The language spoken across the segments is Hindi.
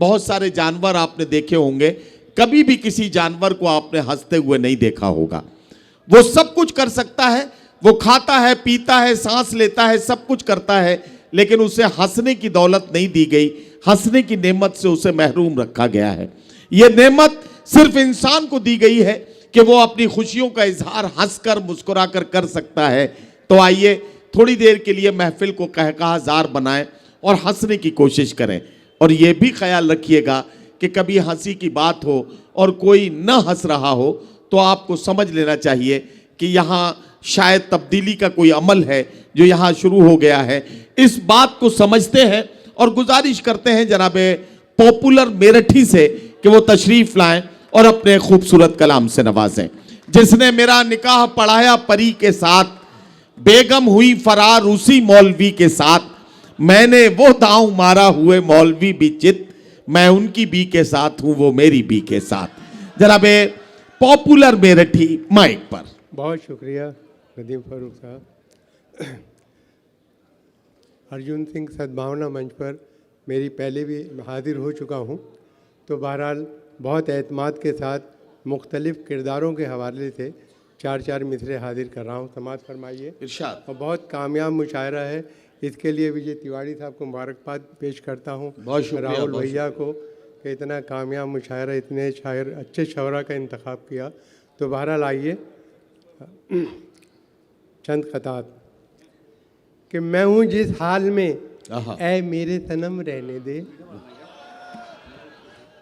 बहुत सारे जानवर आपने देखे होंगे, कभी भी किसी जानवर को आपने हंसते हुए नहीं देखा होगा। वो सब कुछ कर सकता है, वो खाता है, पीता है, सांस लेता है, सब कुछ करता है, लेकिन उसे हंसने की दौलत नहीं दी गई। हंसने की नेमत से उसे महरूम रखा गया है। यह नेमत सिर्फ इंसान को दी गई है कि वो अपनी खुशियों का इजहार हंसकर मुस्कुराकर कर सकता है। तो आइए थोड़ी देर के लिए महफिल को कहकहाजार बनाएं और हंसने की कोशिश करें। और ये भी ख्याल रखिएगा कि कभी हंसी की बात हो और कोई न हंस रहा हो तो आपको समझ लेना चाहिए कि यहाँ शायद तब्दीली का कोई अमल है जो यहाँ शुरू हो गया है। इस बात को समझते हैं और गुजारिश करते हैं जनाबे पॉपुलर मेरठी से कि वो तशरीफ लाएं और अपने खूबसूरत कलाम से नवाजें। जिसने मेरा निकाह पढ़ाया परी के साथ, बेगम हुई फरार उसी मौलवी के साथ, मैंने वो दांव मारा हुए मौलवी भी चित, मैं उनकी बी के साथ हूं वो मेरी बी के साथ। जनाबे पॉपुलर मेरठी माइक पर। बहुत शुक्रिया नदीम फारूक साहब। अर्जुन सिंह सद्भावना मंच पर मेरी पहले भी हाजिर हो चुका हूं, तो बहरहाल बहुत एतमाद के साथ मुख्तलिफ़ किरदारों के हवाले से चार चार मिसरे हाजिर कर रहा हूं। समाअत फरमाइए। इरशाद। और बहुत कामयाब मुशायरा है, इसके लिए विजय तिवारी साहब को मुबारकबाद पेश करता हूं। बहुत शुक्रिया राहुल भैया को कि इतना कामयाब मुशायरा, इतने शायर, अच्छे शौरा का इंतखाब किया। तो बहरहाल आइए चंद ख़तात कि मैं हूँ जिस हाल में ऐ मेरे सनम रहने दे,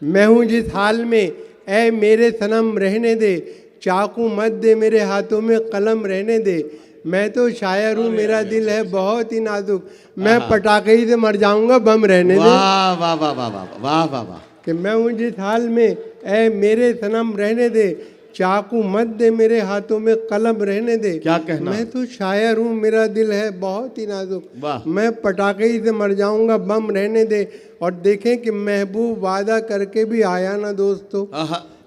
मैं हूँ जिस हाल में ऐ मेरे सनम रहने दे, चाकू मत दे मेरे हाथों में कलम रहने दे, मैं तो शायर हूँ मेरा दिल है बहुत ही नाजुक, मैं पटाखे ही से मर जाऊंगा बम रहने दे। वाह वाह वाह वाह वाह वाह वाह। कि मैं हूँ जिस हाल में ऐ मेरे सनम रहने दे, चाकू मत दे मेरे हाथों में कलम रहने दे। क्या कहना? मैं तो शायर हूँ मेरा दिल है बहुत ही नाजुक, वाह। मैं पटाखे ही से मर जाऊंगा बम रहने दे। और देखें कि महबूब वादा करके भी आया ना दोस्तों,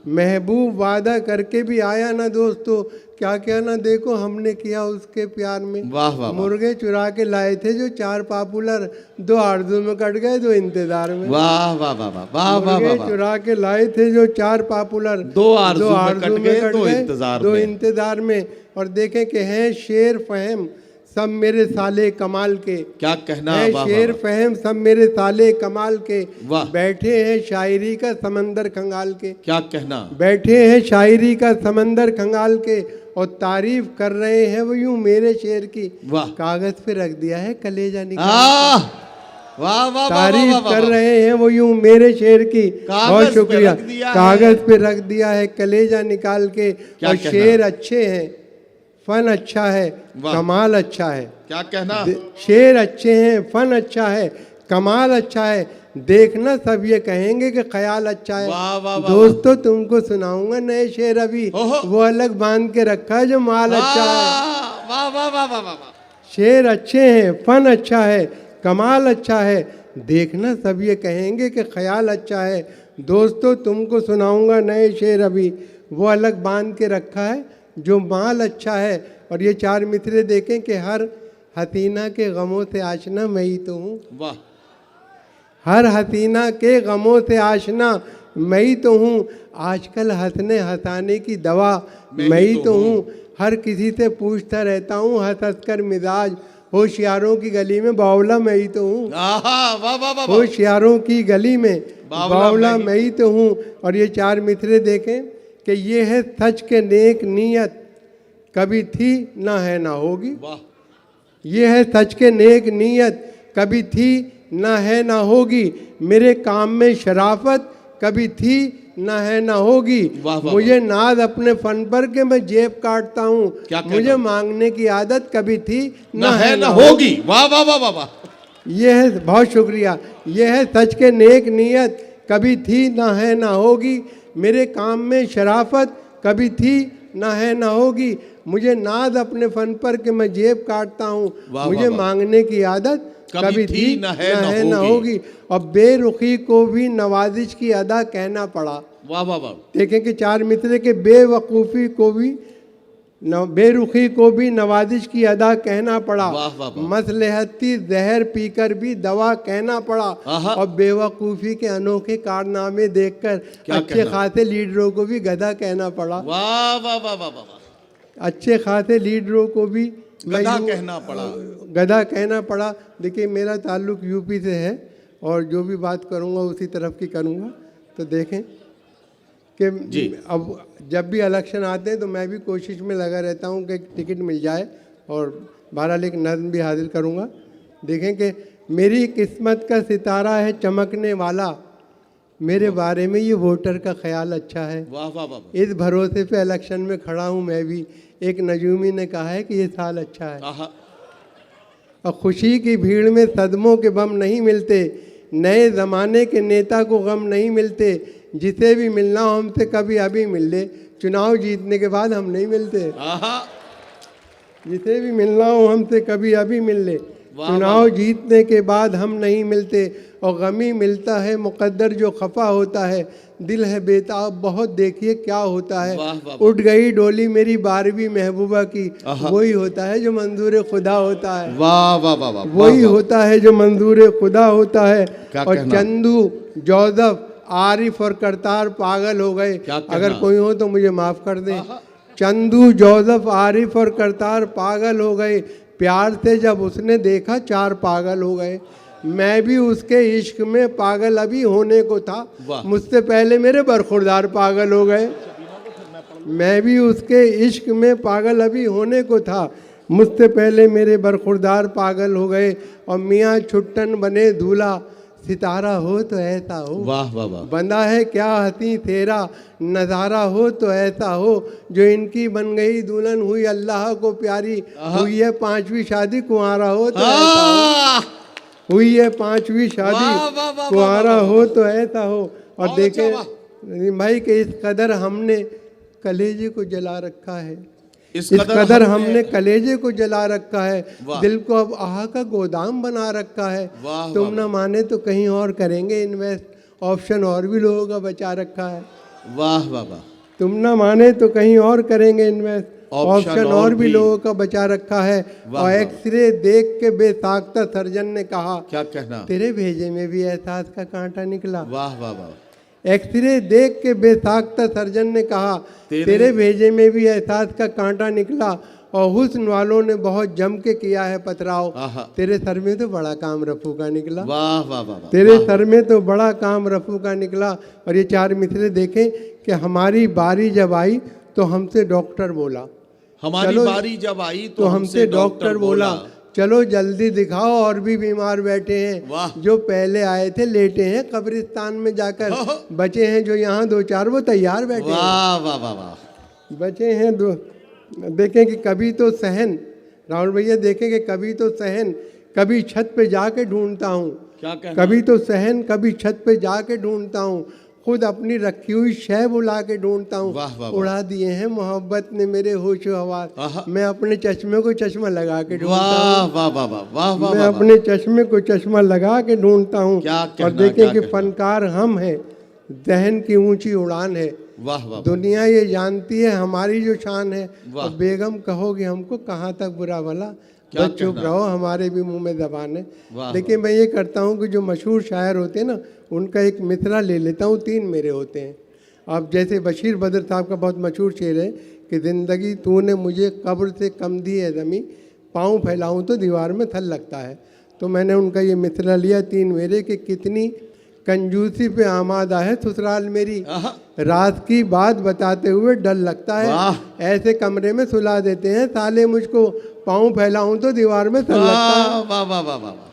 महबूब वादा करके भी आया ना दोस्तों, क्या क्या ना देखो हमने किया उसके प्यार में। वाह वाह। मुर्गे चुरा के लाए थे जो चार पॉपुलर, दो आरज़ू में कट गए दो इंतजार में। वाह वाह वाह वाह वाह वाह। मुर्गे चुरा के लाए थे जो चार पॉपुलर, दो आरज़ू में कट गए दो इंतजार में। और देखें कि हैं शेर फहम सब मेरे साले कमाल के, क्या कहना है शेर फहम सब मेरे साले कमाल के, बैठे हैं शायरी का समंदर खंगाल के, क्या कहना, बैठे हैं शायरी का समंदर खंगाल के, और तारीफ कर रहे हैं वो यूं मेरे शेर की, कागज पे रख दिया है कलेजा निकाल। वाह वाह। तारीफ कर रहे हैं वो यूं मेरे शेर की, बहुत शुक्रिया। कागज पे रख दिया है कलेजा निकाल के, और शेर अच्छे हैं, फन अच्छा है, कमाल अच्छा है। क्या कहना, शेर अच्छे हैं, फन अच्छा है, कमाल अच्छा है, देखना सब ये कहेंगे कि ख्याल अच्छा है। वाह वाह वाह। दोस्तों तुमको सुनाऊंगा नए शेर अभी, वो अलग बांध के रखा है जो माल अच्छा है। वाह वाह वाह वाह वाह। शेर अच्छे हैं, फन अच्छा है, कमाल अच्छा है, देखना सब ये कहेंगे कि ख्याल अच्छा है। दोस्तों तुमको सुनाऊंगा नए शेर अभी, वो अलग बांध के रखा है जो माल अच्छा है। और ये चार मिसरे देखें कि हर हसीना के गमों से आशना मैं ही तो हूँ। वाह। हर हसीना के गमों से आशना मैं ही तो हूँ, आजकल हंसने हंसाने की दवा मैं ही तो हूँ, हर किसी से पूछता रहता हूँ हंस हंस कर मिजाज, होशियारों की गली में बावला मैं ही तो हूँ। होशियारों की गली में बावला मैं ही तो हूँ। और ये चार मिसरे देखें कि ये है सच के नेक नीयत, कभी थी ना है ना होगी। ये है सच के नेक नीयत, कभी थी ना है ना होगी, मेरे काम में शराफत कभी थी ना है ना होगी। मुझे नाज अपने फन पर के मैं जेब काटता हूँ, मुझे मांगने की आदत कभी थी ना है ना होगी। वाह वाह वाह वाह। ये है, बहुत शुक्रिया। ये है सच के नेक नीयत, कभी थी ना है ना होगी, मेरे काम में शराफत कभी थी ना है ना होगी, मुझे नाज अपने फन पर के मैं जेब काटता हूँ, मुझे मांगने की आदत कभी थी ना है ना होगी। और बेरुखी को भी नवाजिश की अदा कहना पड़ा। वाह वाह वाह। देखें कि चार मिसरे के बेवकूफ़ी को भी बेरुखी को भी नवाजिश की अदा कहना पड़ा, वाह, वाह, वाह। मसलहती जहर पीकर भी दवा कहना पड़ा, आहा। और बेवकूफ़ी के अनोखे कारनामे देखकर क्या अच्छे कहना? खासे लीडरों को भी गधा कहना पड़ा। वाह वाह वाह वाह वाह, अच्छे खासे लीडरों को भी मैं गधा यूं- कहना पड़ा। गधा कहना पड़ा। देखिए मेरा ताल्लुक यूपी से है और जो भी बात करूँगा उसी तरफ की करूँगा। तो देखें जी। कि अब जब भी इलेक्शन आते हैं तो मैं भी कोशिश में लगा रहता हूँ कि टिकट मिल जाए, और बहरहाल एक नज़्म भी हाजिर करूँगा। देखें कि मेरी किस्मत का सितारा है चमकने वाला, मेरे बारे में ये वोटर का ख्याल अच्छा है। वाह वाह वाह, इस भरोसे पे इलेक्शन में खड़ा हूँ मैं भी। एक नजूमी ने कहा है कि ये साल अच्छा है। आहा। और खुशी की भीड़ में सदमों के बम नहीं मिलते, नए ज़माने के नेता को गम नहीं मिलते, जिसे भी मिलना हो हमसे कभी अभी मिल ले, चुनाव जीतने के बाद हम नहीं मिलते। आहा। जिसे भी मिलना हो हमसे कभी अभी मिल ले, वाह, चुनाव जीतने के बाद हम नहीं मिलते, और गमी मिलता है मुकद्दर जो खफा होता है, दिल है बेताब बहुत देखिए क्या होता है। वाह, वाह, उठ गई डोली मेरी 12वीं महबूबा की, आहा। वही होता है जो मंजूर खुदा होता है। वाह वाह वाह वाह, वही वाह, वाह। होता है जो मंजूर खुदा होता है। क्या और कहना? चंदू, जोसेफ, आरिफ और करतार पागल हो गए। क्या कहना? अगर कोई हो तो मुझे माफ कर दे। चंदू, जोसेफ, आरिफ और करतार पागल हो गए, प्यार से जब उसने देखा 4 पागल हो गए। मैं भी उसके इश्क में पागल अभी होने को था, वाह। मुझसे पहले मेरे बरखुरदार पागल हो गए। मैं भी उसके इश्क में पागल अभी होने को था, मुझसे पहले मेरे बरखुरदार पागल हो गए। और मियाँ छुट्टन बने दूल्हा, सितारा हो तो ऐसा हो, वाह वाह वाह, बंदा है क्या हंसी तेरा नज़ारा हो तो ऐसा हो, जो इनकी बन गई दुल्हन हुई अल्लाह को प्यारी, हुई है 5वीं शादी कुंवारा हो तो ऐसा हो, हुई है 5वीं शादी वाह, वाह, वाह, कुंवारा वाह, वाह, हो तो ऐसा हो। और बहुत देखे अच्छा, भाई कि इस कदर हमने कलेजे को जला रखा है, इस इस कदर हमने कलेजे को जला रखा है, वाह। दिल को अब आह का गोदाम बना रखा है। वाह, तुम वाह, ना माने तो कहीं और करेंगे इन्वेस्ट, ऑप्शन और भी लोगों का बचा रखा है। वाह वाह वाह, तुम ना माने तो कहीं और करेंगे इन्वेस्ट, ऑप्शन ऑप्शन और और भी भी लोगों का बचा रखा है। वाह, और वाह। एक्सरे देख के बेसाख्ता सर्जन ने कहा, क्या कहना? तेरे भेजे में भी एहसास का कांटा निकला। वाह वाह वाह, एक्सरे देख के बेसाख्ता सर्जन ने कहा, तेरे भेजे में भी एहसास का कांटा निकला। और हुस्न वालों ने बहुत जम के किया है पथराव, आहा। तेरे सर में तो बड़ा काम रफू का निकला। वाह वाह वाह वाह, तेरे सर में तो बड़ा काम रफू का निकला। और ये 4 मिसरे देखें कि हमारी बारी जब आई तो हमसे डॉक्टर बोला, हमारी चलो, बारी जब आई तो हमसे डॉक्टर बोला, चलो जल्दी दिखाओ और भी बीमार बैठे वाह। हैं, जो पहले आए थे लेटे हैं कब्रिस्तान में जाकर, हो। बचे हैं जो यहाँ 2-4 वो तैयार बैठे हैं। वाह वाह वाह वाह, बचे हैं 2। देखें कि कभी तो सहन, राहुल भैया देखें कि कभी तो सहन, कभी छत पे जाके ढूंढता हूँ, क्या कहना? कभी तो सहन कभी छत पे जाके ढूंढता हूँ, खुद अपनी रखी हुई शय बुला के ढूंढता हूँ। वाह, वाह, वाह। उड़ा दिए हैं मोहब्बत ने मेरे होश हवास, आहा। मैं अपने चश्मे को चश्मा लगा के ढूंढता वाह हूँ, वाह वाह वाह वाह वाह, मैं वाह, अपने चश्मे को चश्मा लगा के ढूंढता हूँ। क्या और कहना, देखें क्या कि कहना। फनकार हम हैं, जहन की ऊंची उड़ान है, वाह वाह, दुनिया ये जानती है हमारी जो शान है। वाह। और बेगम कहोगे हमको कहाँ तक बुरा भला, क्या बस चुप कहना। रहो हमारे भी मुंह में जबान है। वाह, देखिए मैं ये करता हूँ कि जो मशहूर शायर होते हैं ना, उनका एक मिसरा ले लेता हूँ, 3 मेरे होते हैं। अब जैसे बशीर बदर साहब का बहुत मशहूर शेर है कि ज़िंदगी तूने मुझे कब्र से कम दी है ज़मी, पाँव फैलाऊँ तो दीवार में थल लगता है। तो मैंने उनका ये मिसरा लिया 3 मेरे कि कितनी कंजूसी पे आमादा है ससुराल मेरी, आहा। रात की बात बताते हुए डर लगता है, वाह। ऐसे कमरे में सुला देते हैं साले मुझको, पाँव फैलाऊं तो दीवार में थल लगता है। वाह वाह वाह वाह वाह,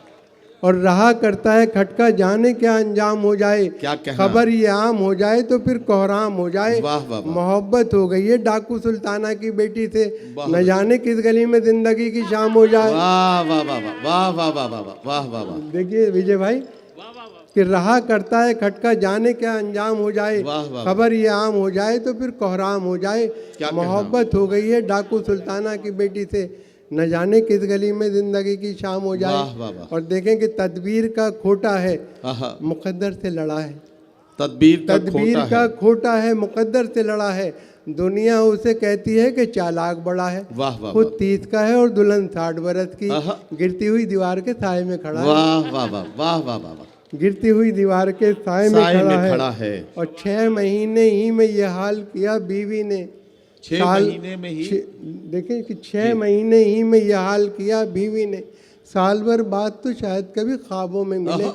और रहा करता है खटका जाने क्या अंजाम हो जाए, क्या कहना। खबर ये आम हो जाए तो फिर कोहराम हो जाए। वाह, वाह, वाह। मोहब्बत हो गई है डाकू सुल्ताना की बेटी से, वाह। न जाने किस गली में जिंदगी की शाम हो जाए। वाह वाह वाह वाह वाह वाह वाह वाह वाह वाह, देखिए विजय भाई कि रहा करता है खटका जाने क्या अंजाम हो जाए, वाह, वाह। खबर ये आम हो जाए तो फिर कोहराम हो जाए। क्या कहना। मोहब्बत हो गई है डाकू सुल्ताना की बेटी से, न जाने किस गली में जिंदगी की शाम हो जाए। वाह, वाह, वाह। और देखें कि तदबीर का खोटा है, आहा। मुकद्दर से लड़ा है। तदबीर तदबीर खोटा का है। खोटा है, मुकद्दर से लड़ा है, दुनिया उसे कहती है कि चालाक बड़ा है, वाह वाह खुद 30 का है और दुल्हन 60 बरस की, आहा। गिरती हुई दीवार के साए में खड़ा है, वाह वाह वाह वाह वाह वाह वाह, गिरती हुई दीवार के साए में साए खड़ा में है। खड़ा है। और 6 महीने ही में ये हाल किया बीवी ने, 6 महीने में ही देखें कि 6 महीने ही में यह हाल किया बीवी ने, साल भर बाद तो शायद कभी ख्वाबों में मिले,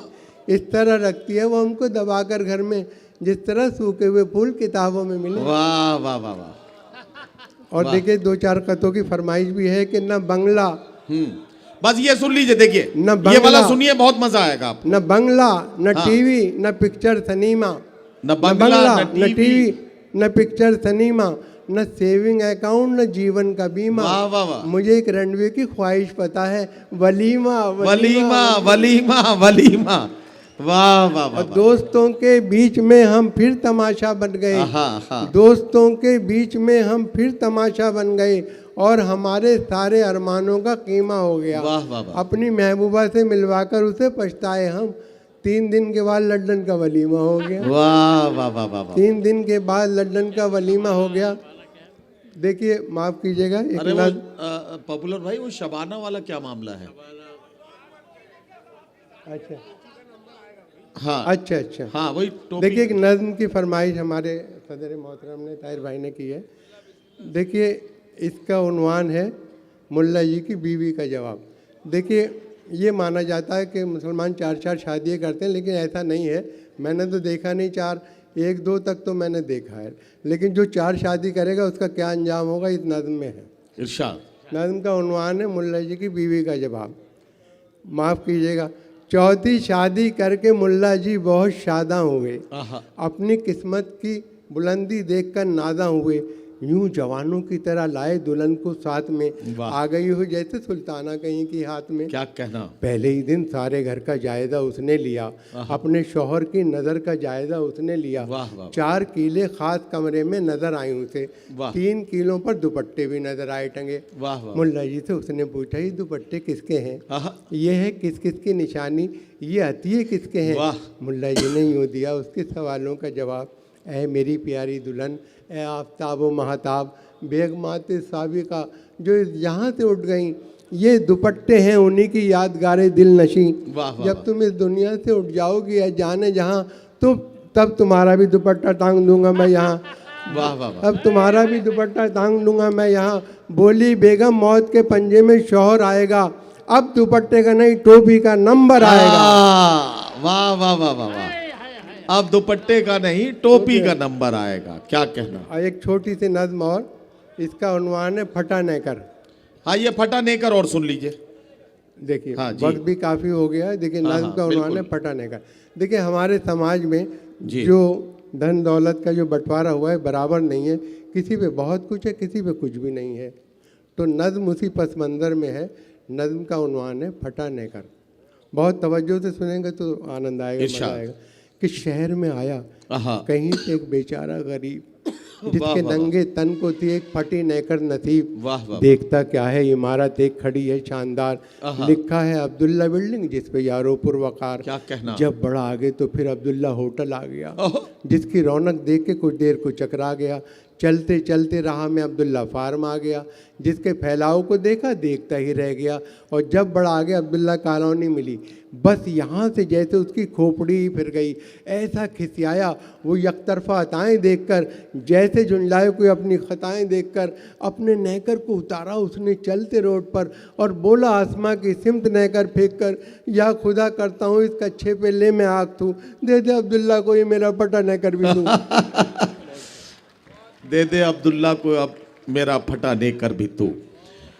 इस तरह रखती है वो हमको दबाकर घर में, जिस तरह सूखे हुए फूल किताबों में मिले। वाह वाह वाह वाह। और देखिए 2-4 कथों की फरमाइश भी है कि न बंगला, बस ये सुन लीजिए, देखिए न ये बंगला, वाला सुनिए, बहुत मजा आएगा आपको। न बंगला, न हाँ। टीवी, न पिक्चर सिनेमा, न बंगला, न टीवी, न पिक्चर सिनेमा, न सेविंग अकाउंट, न जीवन का बीमा। वाह वाह वाह। मुझे एक रणवीर की ख्वाहिश पता है, वलीमा वलीमा वलीमा वलीमा, वाह वाह वाह। और दोस्तों के बीच में हम फिर तमाशा बन गए, दोस्तों के बीच में हम फिर तमाशा बन गए और हमारे सारे अरमानों का कीमा हो गया। वाह वाह वाह। अपनी महबूबा से मिलवाकर उसे पछताए हम, 3 दिन के बाद लंदन का वलीमा हो गया। वाह वाह वाह वाह। 3 दिन के बाद लंदन का वलीमा हो गया। देखिए माफ कीजिएगा, अरे वो पॉपुलर भाई, वो शबाना वाला क्या मामला है? अच्छा हाँ अच्छा अच्छा, हाँ वही टोपी। देखिए एक नज़्म की फरमाइश हमारे सदर मोहतरम ने, ताहिर भाई ने की है। देखिए इसका उन्वान है मुल्ला जी की बीवी का जवाब। देखिए ये माना जाता है कि मुसलमान 4-4 शादियाँ करते हैं, लेकिन ऐसा नहीं है। मैंने तो देखा नहीं 4, 1-2 तक तो मैंने देखा है, लेकिन जो 4 शादी करेगा उसका क्या अंजाम होगा इस नज़्म में है। इरशाद। नज़्म का उन्वान है मुल्ला जी की बीवी का जवाब। माफ़ कीजिएगा, 4थी शादी करके मुल्ला जी बहुत शादा हुए, अपनी किस्मत की बुलंदी देखकर नादा हुए, यूं जवानों की तरह लाए दुल्हन को साथ में, आ गई हो जैसे सुल्ताना कहीं की हाथ में। क्या कहना। पहले ही दिन सारे घर का जायजा उसने लिया, अपने शौहर की नज़र का जायजा उसने लिया। 4 किले खास कमरे में नजर आए उसे, 3 किलों पर दुपट्टे भी नजर आए टंगे। मुल्ला जी से उसने पूछा, ये दुपट्टे किसके हैं, ये है किस किस की निशानी, ये अतिये किसके हैं। मुल्ला जी ने यूँ दिया उसके सवालों का जवाब, ऐ मेरी प्यारी दुल्हन, ए आफ्ताब व महताब, बेगमाते साबिका जो यहाँ से उठ गई, ये दुपट्टे हैं उन्हीं की यादगारे दिल नशी। जब तुम इस दुनिया से उठ जाओगी या जाने जहाँ, तो तब तुम्हारा भी दुपट्टा टांग दूंगा मैं यहाँ। अब तुम्हारा भी दुपट्टा टांग दूंगा मैं यहाँ। बोली बेगम, मौत के पंजे में शौहर आएगा, अब दुपट्टे का नहीं टोपी का नंबर आएगा। वाह वाह वाह वाह वाह। अब दुपट्टे का नहीं टोपी का नंबर आएगा। क्या कहना। एक छोटी सी नज़्म और, इसका उन्वान है फटा नेकर। हाँ ये फटा नेकर और सुन लीजिए। देखिए वक्त भी काफ़ी हो गया है। देखिए नज़्म का उन्वान है फटा नेकर। देखिए हमारे समाज में जो धन दौलत का जो बंटवारा हुआ है बराबर नहीं है, किसी पे बहुत कुछ है, किसी पे कुछ भी नहीं है। तो नज़्म उसी पस मंज़र में है। नज़्म का उन्वान है फटा नेकर। बहुत तवज्जो से सुनेंगे तो आनंद आएगा, मजा आएगा। कि शहर में आया कहीं से एक बेचारा गरीब, जिसके नंगे तन को थी एक फटी नेकर नसीब। देखता क्या है इमारत एक खड़ी है शानदार, लिखा है अब्दुल्ला बिल्डिंग जिस पे यारो पुरवकार। क्या कहना। जब बड़ा आगे तो फिर अब्दुल्ला होटल आ गया, जिसकी रौनक देख के कुछ देर को चकरा गया। चलते चलते राह में अब्दुल्ला फार्म आ गया, जिसके फैलाव को देखा देखता ही रह गया। और जब बड़ा आगे अब्दुल्ला कॉलोनी मिली, बस यहाँ से जैसे उसकी खोपड़ी ही फिर गई। ऐसा खिसियाया वो यकतरफा अताएँ देखकर, जैसे जुंडलाए कोई अपनी खताएँ देखकर। अपने नेकर को उतारा उसने चलते रोड पर और बोला आसमां की सिमत नेकर फेंक कर, या खुदा करता हूँ इस कच्छे पे ले मैं आग तू, दे दे अब्दुल्ला को ये मेरा फटा नेकर भी तू। दे दे अब्दुल्ला को अब मेरा फटा नेकर भी तू।